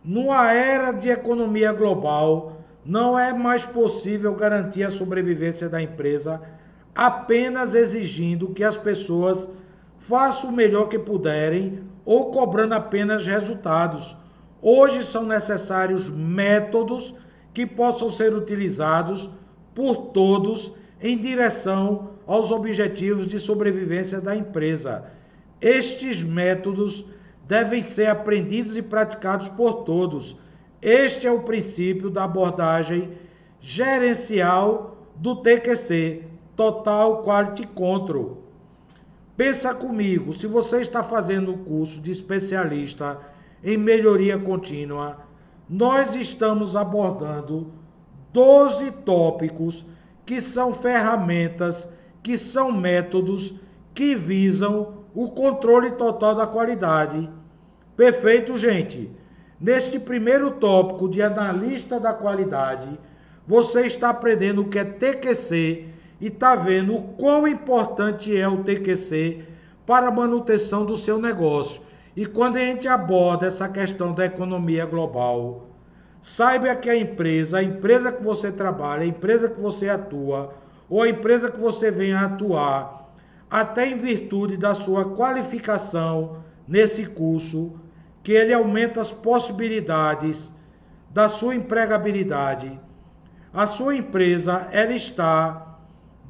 Numa era de economia global, não é mais possível garantir a sobrevivência da empresa apenas exigindo que as pessoas façam o melhor que puderem ou cobrando apenas resultados. Hoje são necessários métodos que possam ser utilizados por todos em direção aos objetivos de sobrevivência da empresa. Estes métodos devem ser aprendidos e praticados por todos. Este é o princípio da abordagem gerencial do TQC, Total Quality Control. Pensa comigo, se você está fazendo um curso de especialista em melhoria contínua, nós estamos abordando 12 tópicos que são ferramentas, que são métodos que visam o controle total da qualidade. Perfeito, gente? Neste primeiro tópico de analista da qualidade, você está aprendendo o que é TQC e está vendo o quão importante é o TQC para a manutenção do seu negócio. E quando a gente aborda essa questão da economia global, saiba que a empresa que você trabalha, a empresa que você atua, ou a empresa que você vem a atuar, até em virtude da sua qualificação nesse curso, que ele aumenta as possibilidades da sua empregabilidade. A sua empresa, ela está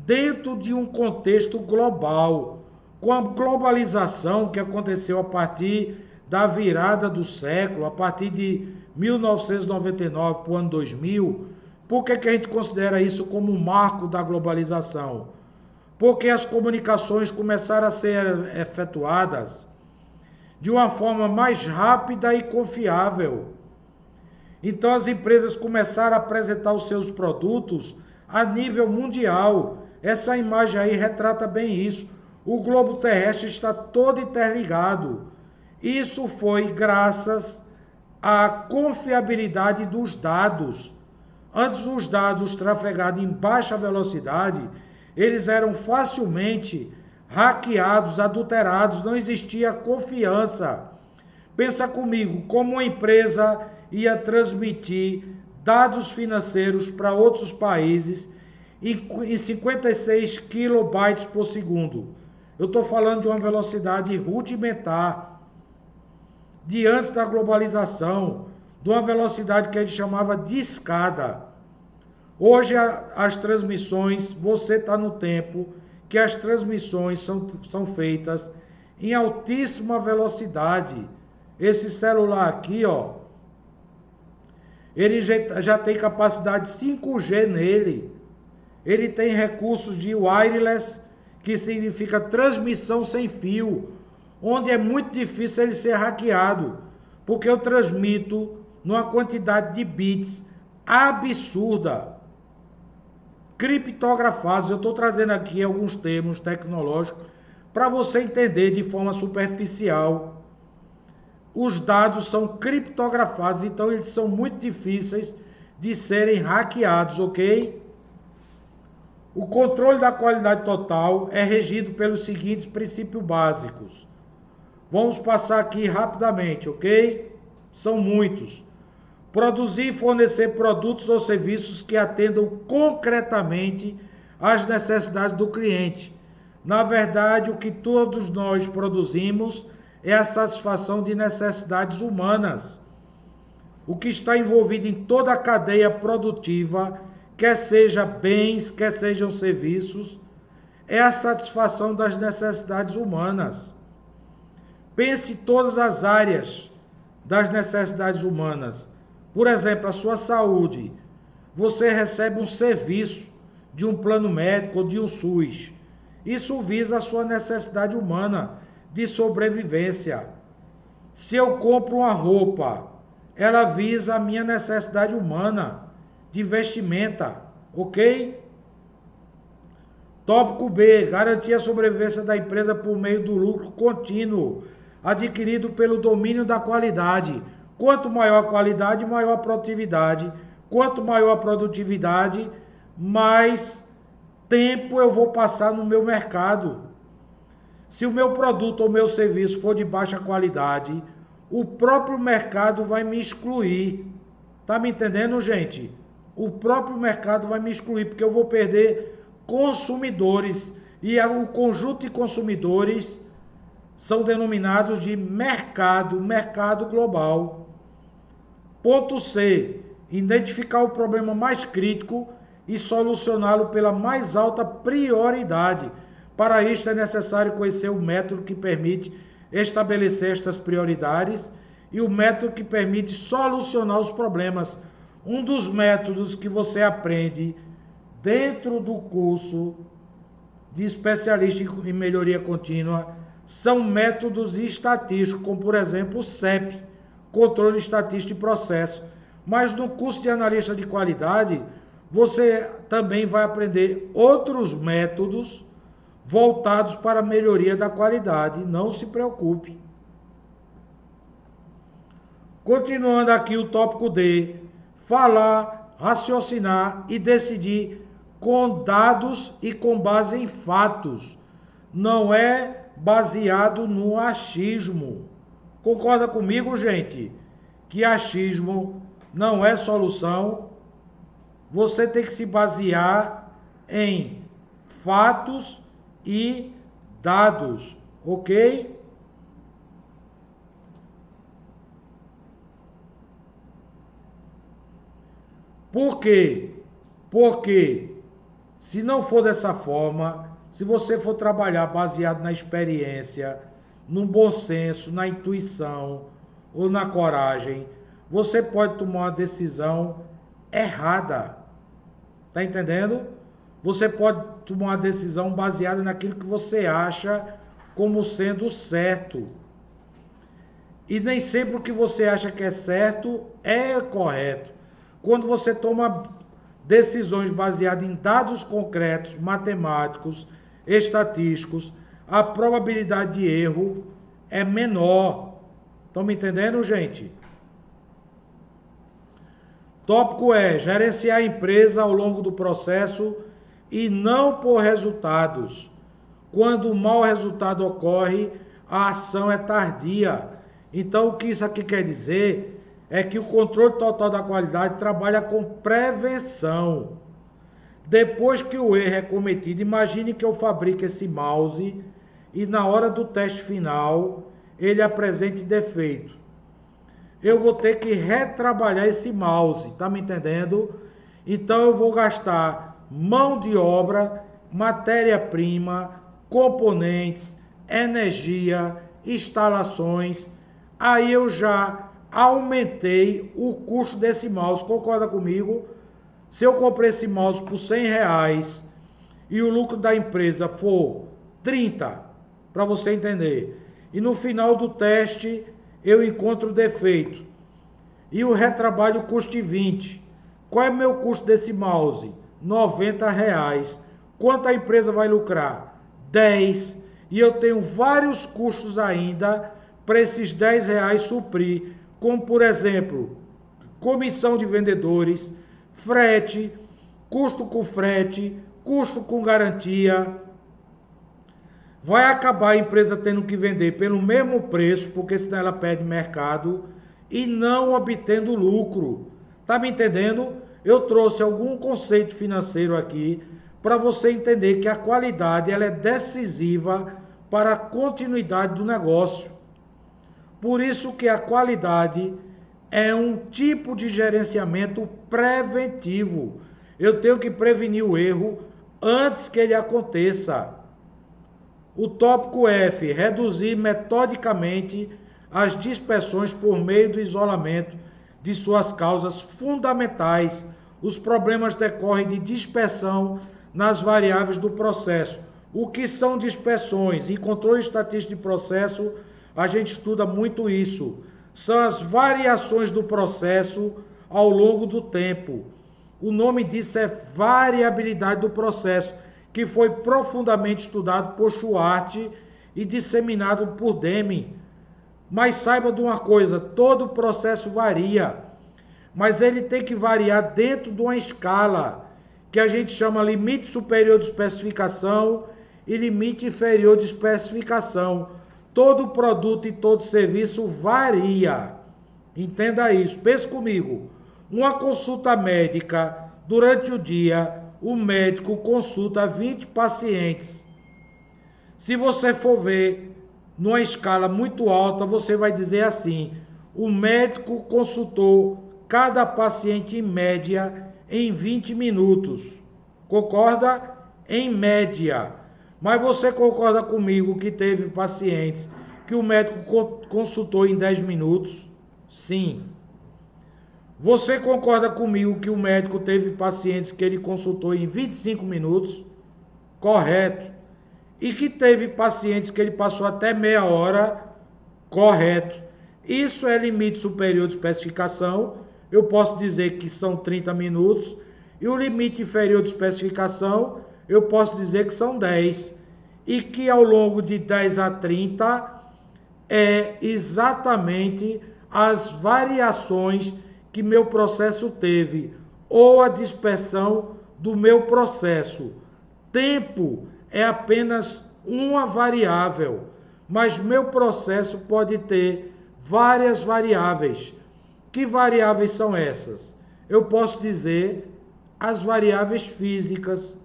dentro de um contexto global, com a globalização que aconteceu a partir da virada do século, a partir de 1999 para o ano 2000. Por que a gente considera isso como um marco da globalização? Porque as comunicações começaram a ser efetuadas de uma forma mais rápida e confiável. Então as empresas começaram a apresentar os seus produtos a nível mundial. Essa imagem aí retrata bem isso. O globo terrestre está todo interligado. Isso foi graças à confiabilidade dos dados. Antes os dados trafegados em baixa velocidade, eles eram facilmente hackeados, adulterados, não existia confiança. Pensa comigo, como uma empresa ia transmitir dados financeiros para outros países em 56 kilobytes por segundo. Eu estou falando de uma velocidade rudimentar, de antes da globalização, de uma velocidade que a gente chamava de escada. Hoje as transmissões, você está no tempo que as transmissões são feitas em altíssima velocidade. Esse celular aqui, ó, ele já tem capacidade 5G nele. Ele tem recursos de wireless, que significa transmissão sem fio, onde é muito difícil ele ser hackeado, porque eu transmito numa quantidade de bits absurda, criptografados. Eu estou trazendo aqui alguns termos tecnológicos para você entender de forma superficial. Os dados são criptografados, então eles são muito difíceis de serem hackeados, ok? O controle da qualidade total é regido pelos seguintes princípios básicos. Vamos passar aqui rapidamente, ok? São muitos. Produzir e fornecer produtos ou serviços que atendam concretamente às necessidades do cliente. Na verdade, o que todos nós produzimos é a satisfação de necessidades humanas. O que está envolvido em toda a cadeia produtiva, quer seja bens, quer sejam serviços, é a satisfação das necessidades humanas. Pense em todas as áreas das necessidades humanas. Por exemplo, a sua saúde. Você recebe um serviço de um plano médico ou de um SUS. Isso visa a sua necessidade humana de sobrevivência. Se eu compro uma roupa, ela visa a minha necessidade humana de vestimenta, ok? Tópico B, garantir a sobrevivência da empresa por meio do lucro contínuo, adquirido pelo domínio da qualidade. Quanto maior a qualidade, maior a produtividade. Quanto maior a produtividade, mais tempo eu vou passar no meu mercado. Se o meu produto ou meu serviço for de baixa qualidade, o próprio mercado vai me excluir. Tá me entendendo, gente? O próprio mercado vai me excluir, porque eu vou perder consumidores. E o conjunto de consumidores são denominados de mercado global. Ponto C. Identificar o problema mais crítico e solucioná-lo pela mais alta prioridade. Para isto é necessário conhecer o método que permite estabelecer estas prioridades e o método que permite solucionar os problemas. Um dos métodos que você aprende dentro do curso de especialista em melhoria contínua são métodos estatísticos, como por exemplo o CEP, controle estatístico de processo. Mas no curso de analista de qualidade, você também vai aprender outros métodos voltados para a melhoria da qualidade. Não se preocupe. Continuando aqui o tópico D, falar, raciocinar e decidir com dados e com base em fatos. Não é baseado no achismo. Concorda comigo, gente? Que achismo não é solução. Você tem que se basear em fatos e dados, ok? Por quê? Porque se não for dessa forma, se você for trabalhar baseado na experiência, no bom senso, na intuição ou na coragem, você pode tomar uma decisão errada. Tá entendendo? Você pode tomar uma decisão baseada naquilo que você acha como sendo certo. E nem sempre o que você acha que é certo é correto. Quando você toma decisões baseadas em dados concretos, matemáticos, estatísticos, a probabilidade de erro é menor. Estão me entendendo, gente? Tópico é gerenciar a empresa ao longo do processo e não por resultados. Quando o mau resultado ocorre, a ação é tardia. Então, o que isso aqui quer dizer é que o controle total da qualidade trabalha com prevenção. Depois que o erro é cometido, imagine que eu fabrique esse mouse e na hora do teste final ele apresente defeito. Eu vou ter que retrabalhar esse mouse, tá me entendendo? Então eu vou gastar mão de obra, matéria-prima, componentes, energia, instalações. Aí eu já aumentei o custo desse mouse, concorda comigo? Se eu comprei esse mouse por R$100 e o lucro da empresa for 30, para você entender, e no final do teste eu encontro defeito e o retrabalho custa 20, qual é o meu custo desse mouse? R$90. Quanto a empresa vai lucrar? 10. E eu tenho vários custos ainda para esses R$10 suprir, como por exemplo, comissão de vendedores, frete, custo com garantia. Vai acabar a empresa tendo que vender pelo mesmo preço, porque senão ela perde mercado e não obtendo lucro. Tá me entendendo? Eu trouxe algum conceito financeiro aqui para você entender que a qualidade ela é decisiva para a continuidade do negócio. Por isso que a qualidade é um tipo de gerenciamento preventivo. Eu tenho que prevenir o erro antes que ele aconteça. O tópico F, reduzir metodicamente as dispersões por meio do isolamento de suas causas fundamentais. Os problemas decorrem de dispersão nas variáveis do processo. O que são dispersões? Em controle estatístico de processo, a gente estuda muito isso. São as variações do processo ao longo do tempo. O nome disso é variabilidade do processo, que foi profundamente estudado por Schwartz e disseminado por Deming. Mas saiba de uma coisa, todo processo varia, mas ele tem que variar dentro de uma escala, que a gente chama limite superior de especificação e limite inferior de especificação. todo produto e todo serviço varia. Entenda isso, pense comigo. Uma consulta médica, durante o dia, o médico consulta 20 pacientes. Se você for ver numa escala muito alta, você vai dizer assim: o médico consultou cada paciente em média em 20 minutos. Concorda? Em média. Mas você concorda comigo que teve pacientes que o médico consultou em 10 minutos? Sim. Você concorda comigo que o médico teve pacientes que ele consultou em 25 minutos? Correto. E que teve pacientes que ele passou até meia hora? Correto. Isso é limite superior de especificação. Eu posso dizer que são 30 minutos. E o limite inferior de especificação, eu posso dizer que são 10. E que ao longo de 10 a 30 é exatamente as variações que meu processo teve, ou a dispersão do meu processo. Tempo é apenas uma variável, mas meu processo pode ter várias variáveis. Que variáveis são essas? Eu posso dizer as variáveis físicas,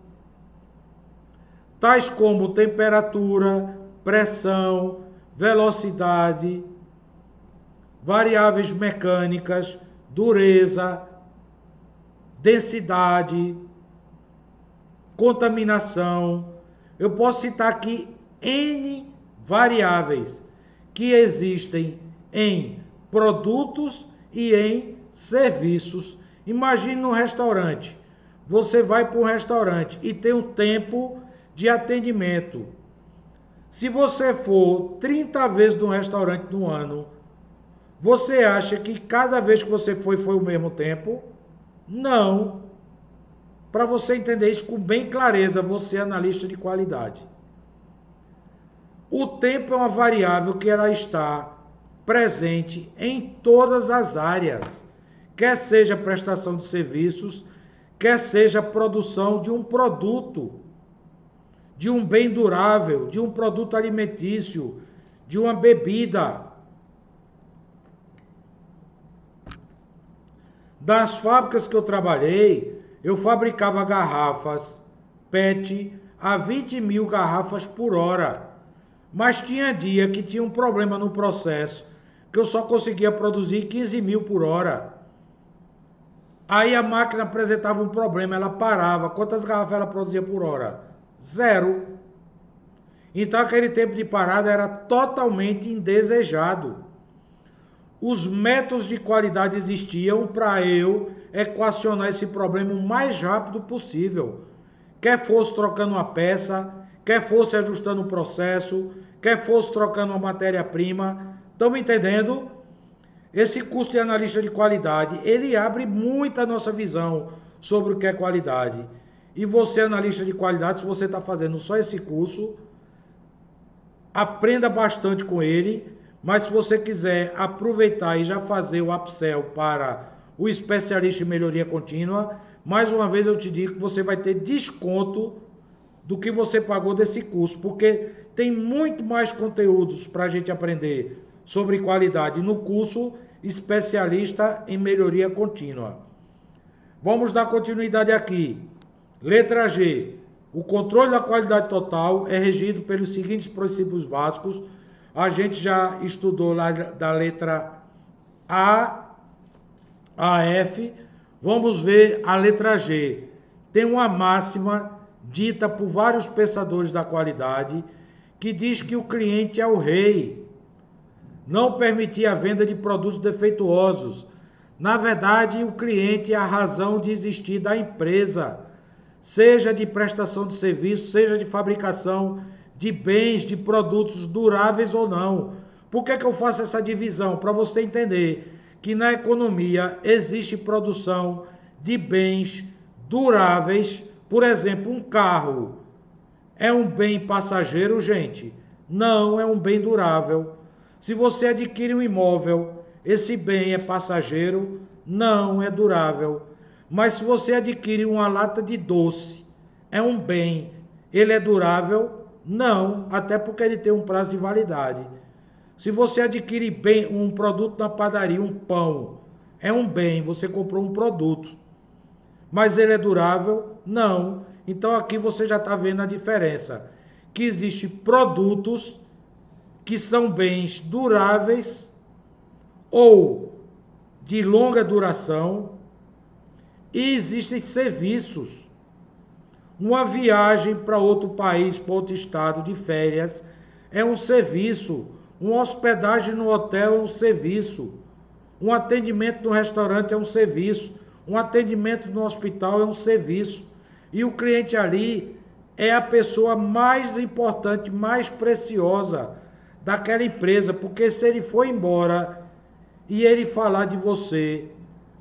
tais como temperatura, pressão, velocidade, variáveis mecânicas, dureza, densidade, contaminação. Eu posso citar aqui N variáveis que existem em produtos e em serviços. Imagine num restaurante. Você vai para um restaurante e tem um tempo de atendimento. Se você for 30 vezes no restaurante no ano, você acha que cada vez que você foi o mesmo tempo? Não. Para você entender isso com bem clareza, você é analista de qualidade. O tempo é uma variável que ela está presente em todas as áreas, quer seja prestação de serviços, quer seja produção de um produto, de um bem durável, de um produto alimentício, de uma bebida. Das fábricas que eu trabalhei, eu fabricava garrafas PET a 20 mil garrafas por hora. Mas tinha dia que tinha um problema no processo, que eu só conseguia produzir 15 mil por hora. Aí a máquina apresentava um problema, ela parava. Quantas garrafas ela produzia por hora? 0. Então aquele tempo de parada era totalmente indesejado. Os métodos de qualidade existiam para eu equacionar esse problema o mais rápido possível. Quer fosse trocando uma peça, quer fosse ajustando o processo, quer fosse trocando uma matéria-prima. Estão me entendendo? Esse curso de analista de qualidade, ele abre muito a nossa visão sobre o que é qualidade. E você, analista de qualidade, se você está fazendo só esse curso, aprenda bastante com ele. Mas se você quiser aproveitar e já fazer o upsell para o especialista em melhoria contínua, mais uma vez eu te digo que você vai ter desconto do que você pagou desse curso, porque tem muito mais conteúdos para a gente aprender sobre qualidade no curso especialista em melhoria contínua. Vamos dar continuidade aqui. Letra G. O controle da qualidade total é regido pelos seguintes princípios básicos. A gente já estudou lá da letra A a F. Vamos ver a letra G. Tem uma máxima dita por vários pensadores da qualidade que diz que o cliente é o rei. Não permitir a venda de produtos defeituosos. Na verdade, o cliente é a razão de existir da empresa, seja de prestação de serviço, seja de fabricação de bens, de produtos duráveis ou não. Por que eu faço essa divisão? Para você entender que na economia existe produção de bens duráveis. Por exemplo, um carro é um bem passageiro, gente? Não, é um bem durável. Se você adquire um imóvel, esse bem é passageiro? Não, é durável. Mas se você adquire uma lata de doce, é um bem, ele é durável? Não, até porque ele tem um prazo de validade. Se você adquire bem um produto na padaria, um pão, é um bem, você comprou um produto. Mas ele é durável? Não. Então aqui você já está vendo a diferença. Que existem produtos que são bens duráveis ou de longa duração e existem serviços. Uma viagem para outro país, para outro estado de férias é um serviço. Uma hospedagem no hotel é um serviço. Um atendimento no restaurante é um serviço. Um atendimento no hospital é um serviço. E o cliente ali é a pessoa mais importante, mais preciosa daquela empresa, porque se ele for embora e ele falar de você,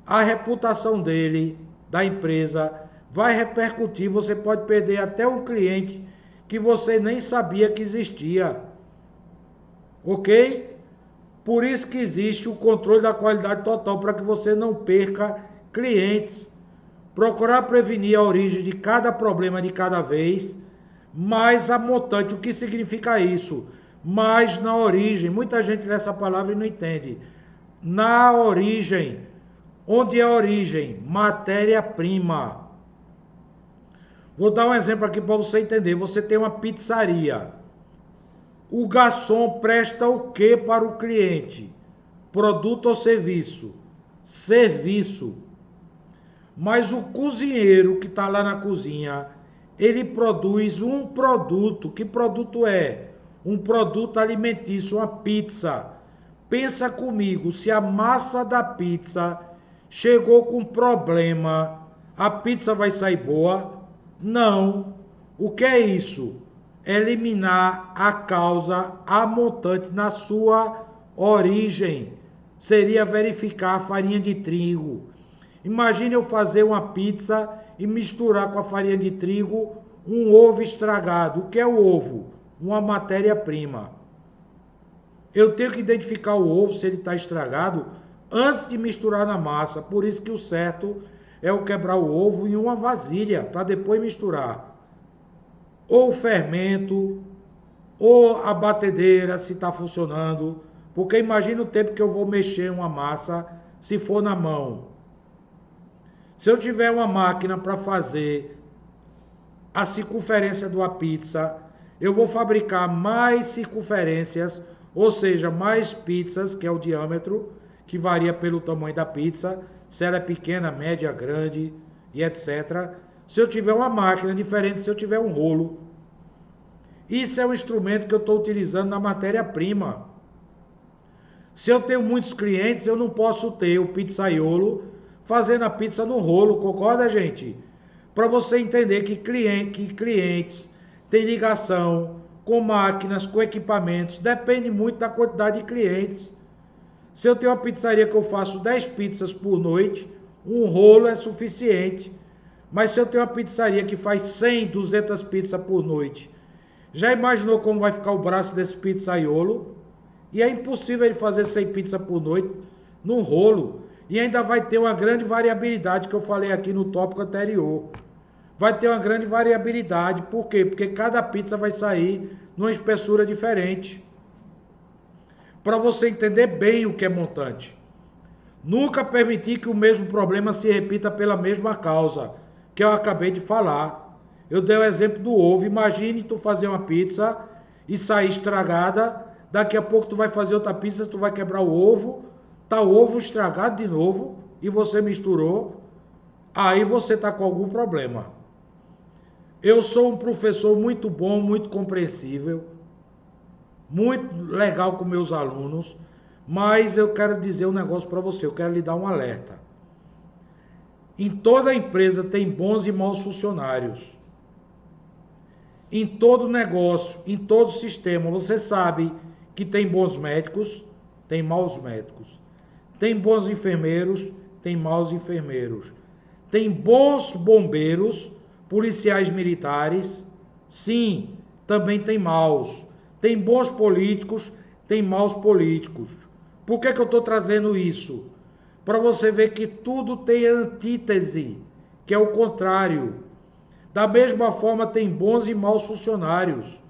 a reputação dele, da empresa, vai repercutir. Você pode perder até um cliente que você nem sabia que existia. Ok? Por isso que existe o controle da qualidade total, para que você não perca clientes. Procurar prevenir a origem de cada problema de cada vez, mais a montante. O que significa isso? Mais na origem. Muita gente lê essa palavra e não entende. Na origem. Onde é a origem? Matéria-prima. Vou dar um exemplo aqui para você entender. Você tem uma pizzaria. O garçom presta o que para o cliente? Produto ou serviço? Serviço. Mas o cozinheiro que está lá na cozinha, ele produz um produto. Que produto é? Um produto alimentício, uma pizza. Pensa comigo, se a massa da pizza chegou com problema, a pizza vai sair boa? Não. O que é isso? Eliminar a causa, a montante na sua origem. Seria verificar a farinha de trigo. Imagine eu fazer uma pizza e misturar com a farinha de trigo um ovo estragado. O que é o ovo? Uma matéria-prima. Eu tenho que identificar o ovo, se ele está estragado, antes de misturar na massa. Por isso que o certo é eu quebrar o ovo em uma vasilha, para depois misturar. Ou o fermento, ou a batedeira, se está funcionando. Porque imagina o tempo que eu vou mexer uma massa, se for na mão. Se eu tiver uma máquina para fazer a circunferência de uma pizza, eu vou fabricar mais circunferências, ou seja, mais pizzas, que é o diâmetro, que varia pelo tamanho da pizza, se ela é pequena, média, grande e etc. Se eu tiver uma máquina diferente, se eu tiver um rolo. Isso é um instrumento que eu estou utilizando na matéria-prima. Se eu tenho muitos clientes, eu não posso ter o pizzaiolo fazendo a pizza no rolo, concorda, gente? Para você entender que clientes têm ligação com máquinas, com equipamentos, depende muito da quantidade de clientes. Se eu tenho uma pizzaria que eu faço 10 pizzas por noite, um rolo é suficiente. Mas se eu tenho uma pizzaria que faz 100, 200 pizzas por noite, já imaginou como vai ficar o braço desse pizzaiolo? E é impossível ele fazer 100 pizzas por noite num rolo. E ainda vai ter uma grande variabilidade, que eu falei aqui no tópico anterior. Vai ter uma grande variabilidade. Por quê? Porque cada pizza vai sair numa espessura diferente. Para você entender bem o que é montante. Nunca permitir que o mesmo problema se repita pela mesma causa, que eu acabei de falar. Eu dei o exemplo do ovo. Imagine tu fazer uma pizza e sair estragada. Daqui a pouco tu vai fazer outra pizza, tu vai quebrar o ovo. Tá o ovo estragado de novo e você misturou, aí você está com algum problema. Eu sou um professor muito bom, muito compreensível, muito legal com meus alunos, mas eu quero dizer um negócio para você, eu quero lhe dar um alerta. Em toda empresa tem bons e maus funcionários. Em todo negócio, em todo sistema, você sabe que tem bons médicos, tem maus médicos. Tem bons enfermeiros, tem maus enfermeiros. Tem bons bombeiros, policiais militares, sim, também tem maus. Tem bons políticos, tem maus políticos. Por que eu estou trazendo isso? Para você ver que tudo tem antítese, que é o contrário. Da mesma forma, tem bons e maus funcionários.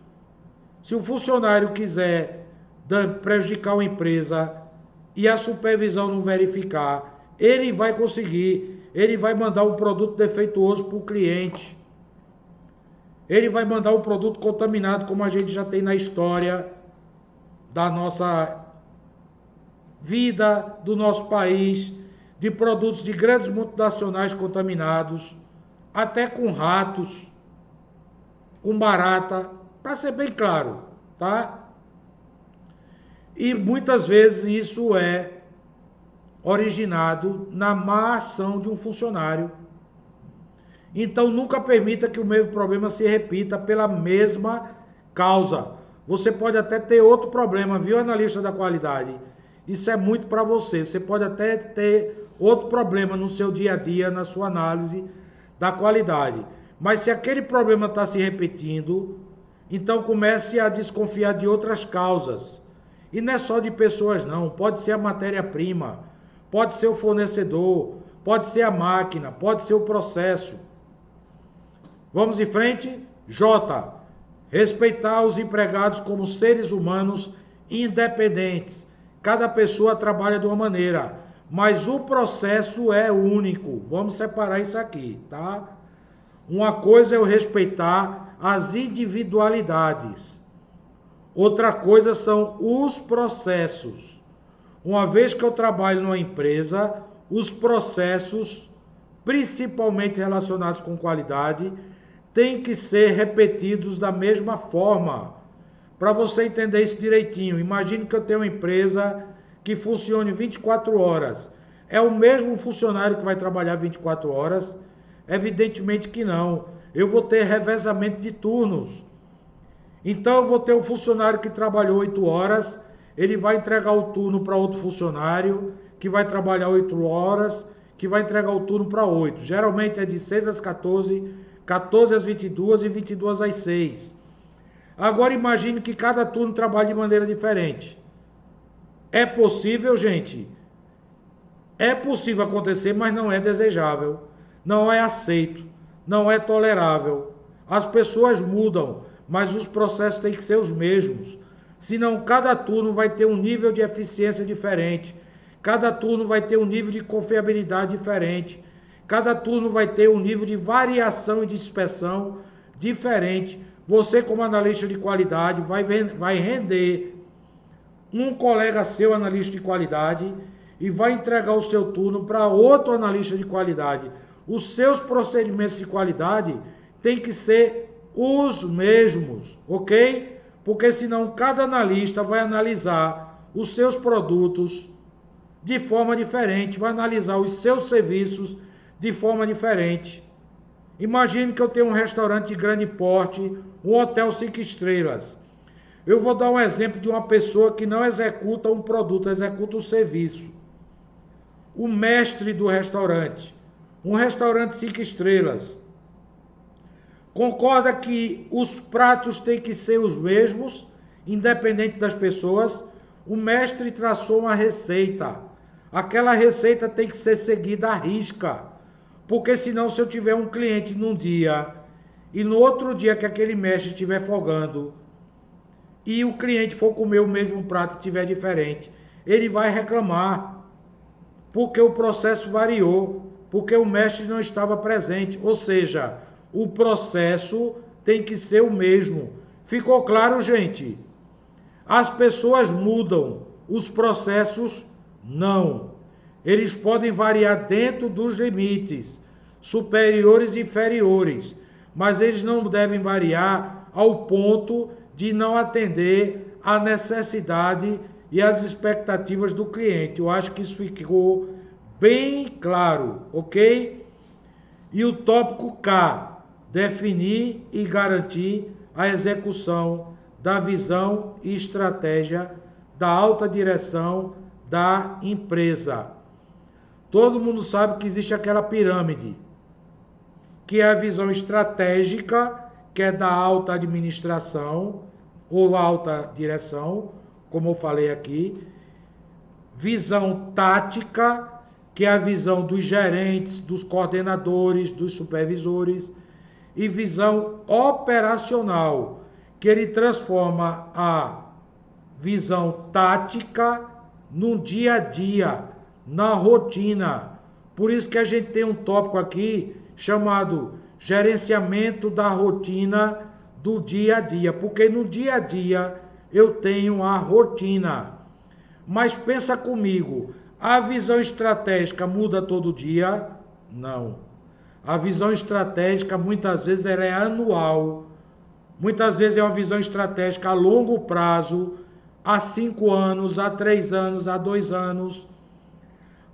Se o funcionário quiser prejudicar uma empresa e a supervisão não verificar, ele vai conseguir, ele vai mandar um produto defeituoso para o cliente. Ele vai mandar um produto contaminado, como a gente já tem na história da nossa vida, do nosso país, de produtos de grandes multinacionais contaminados, até com ratos, com barata, para ser bem claro, tá? E muitas vezes isso é originado na má ação de um funcionário. Então nunca permita que o mesmo problema se repita pela mesma causa. Você pode até ter outro problema, viu, analista da qualidade? Isso é muito para você. Você pode até ter outro problema no seu dia a dia, na sua análise da qualidade. Mas se aquele problema está se repetindo, então comece a desconfiar de outras causas. E não é só de pessoas não, pode ser a matéria-prima, pode ser o fornecedor, pode ser a máquina, pode ser o processo. Vamos em frente? J. Respeitar os empregados como seres humanos independentes. Cada pessoa trabalha de uma maneira, mas o processo é único. Vamos separar isso aqui, tá? Uma coisa é eu respeitar as individualidades. Outra coisa são os processos. Uma vez que eu trabalho numa empresa, os processos, principalmente relacionados com qualidade, têm que ser repetidos da mesma forma. Para você entender isso direitinho, imagine que eu tenho uma empresa que funcione 24 horas. É o mesmo funcionário que vai trabalhar 24 horas? Evidentemente que não. Eu vou ter revezamento de turnos. Então eu vou ter um funcionário que trabalhou 8 horas, ele vai entregar o turno para outro funcionário, que vai trabalhar 8 horas, que vai entregar o turno para 8. Geralmente é de 6 às 14, 14 às 22 e 22 às 6. Agora imagine que cada turno trabalhe de maneira diferente. É possível, gente? É possível acontecer, mas não é desejável. Não é aceito. Não é tolerável. As pessoas mudam, mas os processos têm que ser os mesmos. Senão cada turno vai ter um nível de eficiência diferente. Cada turno vai ter um nível de confiabilidade diferente. Cada turno vai ter um nível de variação e de inspeção diferente. Você, como analista de qualidade, vai render um colega seu, analista de qualidade, e vai entregar o seu turno para outro analista de qualidade. Os seus procedimentos de qualidade têm que ser os mesmos, ok? Porque senão cada analista vai analisar os seus produtos de forma diferente, vai analisar os seus serviços de forma diferente. Imagine que eu tenho um restaurante de grande porte, um hotel 5 estrelas. Eu vou dar um exemplo de uma pessoa que não executa um produto, executa um serviço. O mestre do restaurante, um restaurante 5 estrelas. Concorda que os pratos têm que ser os mesmos, independente das pessoas? O mestre traçou uma receita. Aquela receita tem que ser seguida à risca. Porque senão, se eu tiver um cliente num dia e no outro dia que aquele mestre estiver folgando e o cliente for comer o mesmo prato e estiver diferente, ele vai reclamar. Porque o processo variou, porque o mestre não estava presente. Ou seja, o processo tem que ser o mesmo. Ficou claro, gente? As pessoas mudam, os processos não. Eles podem variar dentro dos limites, superiores e inferiores, mas eles não devem variar ao ponto de não atender à necessidade e às expectativas do cliente. Eu acho que isso ficou bem claro, ok? E o tópico K, definir e garantir a execução da visão e estratégia da alta direção da empresa. Todo mundo sabe que existe aquela pirâmide, que é a visão estratégica, que é da alta administração ou alta direção, como eu falei aqui. Visão tática, que é a visão dos gerentes, dos coordenadores, dos supervisores. E visão operacional, que ele transforma a visão tática no dia a dia, na rotina. Por isso que a gente tem um tópico aqui chamado gerenciamento da rotina do dia a dia, porque no dia a dia eu tenho a rotina. Mas pensa comigo, a visão estratégica muda todo dia? Não. A visão estratégica muitas vezes ela é anual. Muitas vezes é uma visão estratégica a longo prazo, há 5 anos, há 3 anos, há 2 anos.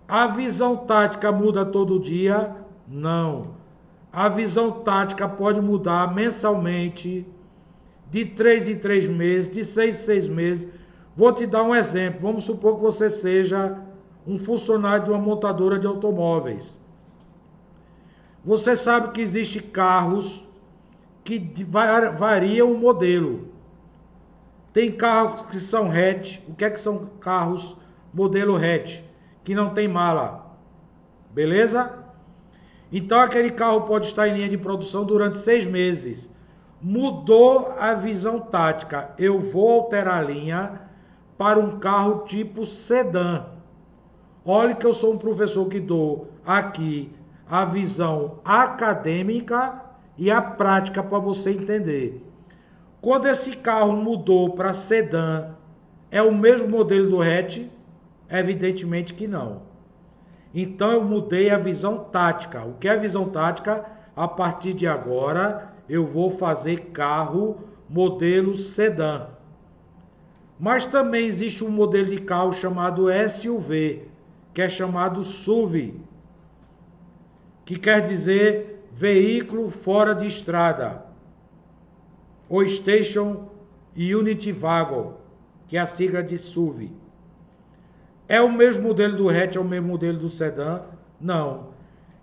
A visão tática muda todo dia? Não. A visão tática pode mudar mensalmente, de 3 em 3 meses, de 6 em 6 meses. Vou te dar um exemplo. Vamos supor que você seja um funcionário de uma montadora de automóveis. Você sabe que existem carros que variam o modelo. Tem carros que são hatch. O que é que são carros modelo hatch? Que não tem mala. Beleza? Então aquele carro pode estar em linha de produção durante 6 meses. Mudou a visão tática. Eu vou alterar a linha para um carro tipo sedã. Olha que eu sou um professor que dou aqui a visão acadêmica e a prática para você entender. Quando esse carro mudou para sedã, é o mesmo modelo do hatch? Evidentemente que não. Então eu mudei a visão tática. O que é a visão tática? A partir de agora eu vou fazer carro modelo sedã. Mas também existe um modelo de carro chamado SUV, que é chamado SUV, que quer dizer veículo fora de estrada, ou Station Unit Wagon, que é a sigla de SUV. É o mesmo modelo do hatch, é o mesmo modelo do sedã? Não.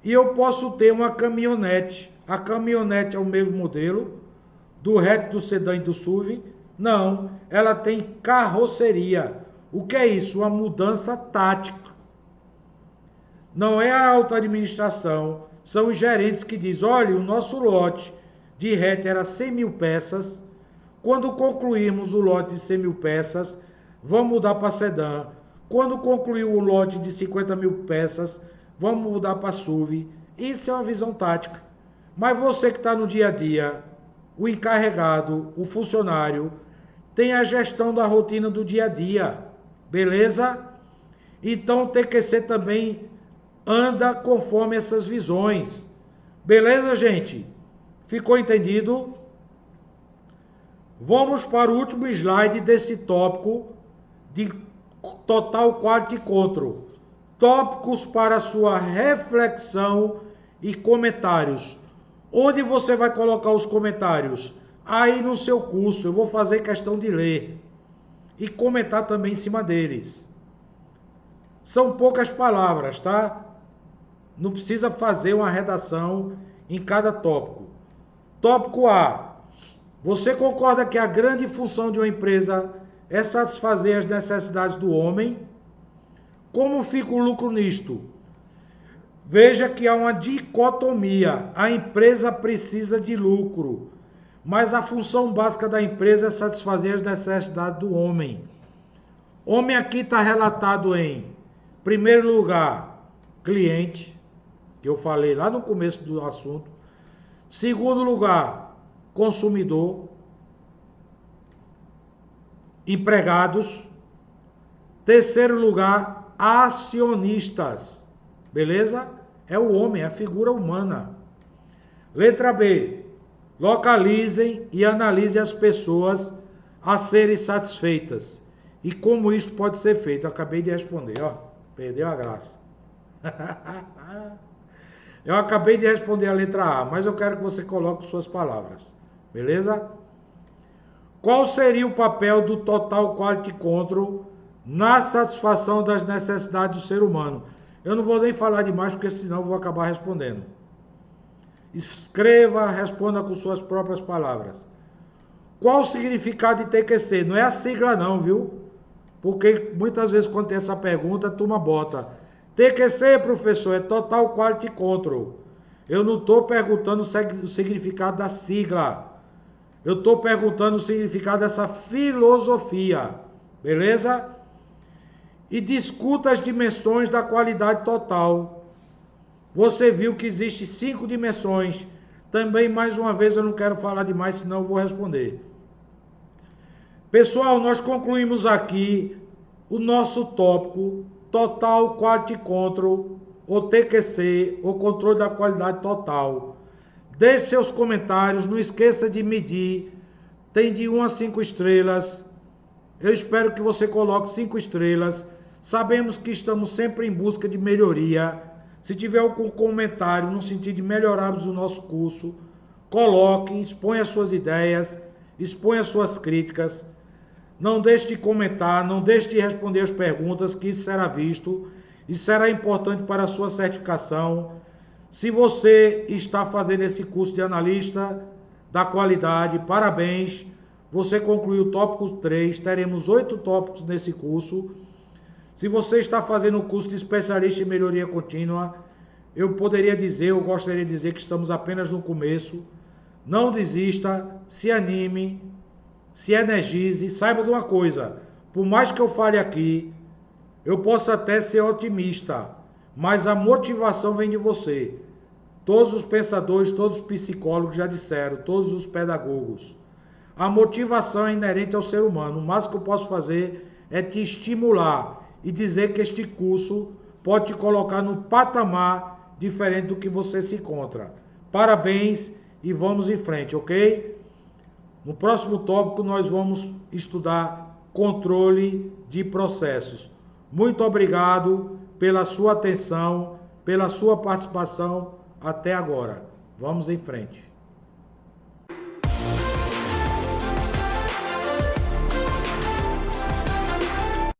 E eu posso ter uma caminhonete. A caminhonete é o mesmo modelo do hatch, do sedã e do SUV? Não. Ela tem carroceria. O que é isso? Uma mudança tática. Não é a alta administração, são os gerentes que dizem, olha, o nosso lote de hatch era 100 mil peças, quando concluirmos o lote de 100 mil peças, vamos mudar para sedã. Quando concluir o lote de 50 mil peças, vamos mudar para SUV. Isso é uma visão tática. Mas você que está no dia a dia, o encarregado, o funcionário, tem a gestão da rotina do dia a dia. Beleza? Então o TQC também anda conforme essas visões. Beleza, gente? Ficou entendido? Vamos para o último slide desse tópico de Total Quality Control. Tópicos para sua reflexão e comentários. Onde você vai colocar os comentários? Aí no seu curso. Eu vou fazer questão de ler e comentar também em cima deles. São poucas palavras, tá? Não precisa fazer uma redação em cada tópico. Tópico A. Você concorda que a grande função de uma empresa é satisfazer as necessidades do homem? Como fica o lucro nisto? Veja que há uma dicotomia. A empresa precisa de lucro, mas a função básica da empresa é satisfazer as necessidades do homem. Homem aqui está relatado em primeiro lugar, cliente, que eu falei lá no começo do assunto. Segundo lugar, consumidor. Empregados. Terceiro lugar, acionistas. Beleza? É o homem, é a figura humana. Letra B. Localizem e analisem as pessoas a serem satisfeitas. E como isto pode ser feito? Eu acabei de responder, ó. Perdeu a graça. Eu acabei de responder a letra A, mas eu quero que você coloque suas palavras. Beleza? Qual seria o papel do Total Quality Control na satisfação das necessidades do ser humano? Eu não vou nem falar demais, porque senão eu vou acabar respondendo. Escreva, responda com suas próprias palavras. Qual o significado de TQC? Não é a sigla não, viu? Porque muitas vezes quando tem essa pergunta, a turma bota TQC, professor, é Total Quality Control. Eu não estou perguntando o significado da sigla. Eu estou perguntando o significado dessa filosofia. Beleza? E discuta as dimensões da qualidade total. Você viu que existe 5 dimensões. Também, mais uma vez, eu não quero falar demais, senão eu vou responder. Pessoal, nós concluímos aqui o nosso tópico Total Quality Control, ou TQC, ou Controle da Qualidade Total. Deixe seus comentários, não esqueça de medir, tem de 1 a 5 estrelas. Eu espero que você coloque 5 estrelas. Sabemos que estamos sempre em busca de melhoria. Se tiver algum comentário no sentido de melhorarmos o nosso curso, coloque, exponha as suas ideias, exponha as suas críticas. Não deixe de comentar, não deixe de responder as perguntas, que isso será visto e será importante para a sua certificação. Se você está fazendo esse curso de analista da qualidade, parabéns, você concluiu o tópico 3, teremos 8 tópicos nesse curso. Se você está fazendo o curso de especialista em melhoria contínua, eu gostaria de dizer que estamos apenas no começo. Não desista, se anime, se energize, saiba de uma coisa, por mais que eu fale aqui, eu posso até ser otimista, mas a motivação vem de você. Todos os pensadores, todos os psicólogos já disseram, todos os pedagogos. A motivação é inerente ao ser humano. O máximo que eu posso fazer é te estimular e dizer que este curso pode te colocar num patamar diferente do que você se encontra. Parabéns e vamos em frente, ok? No próximo tópico nós vamos estudar controle de processos. Muito obrigado pela sua atenção, pela sua participação até agora. Vamos em frente.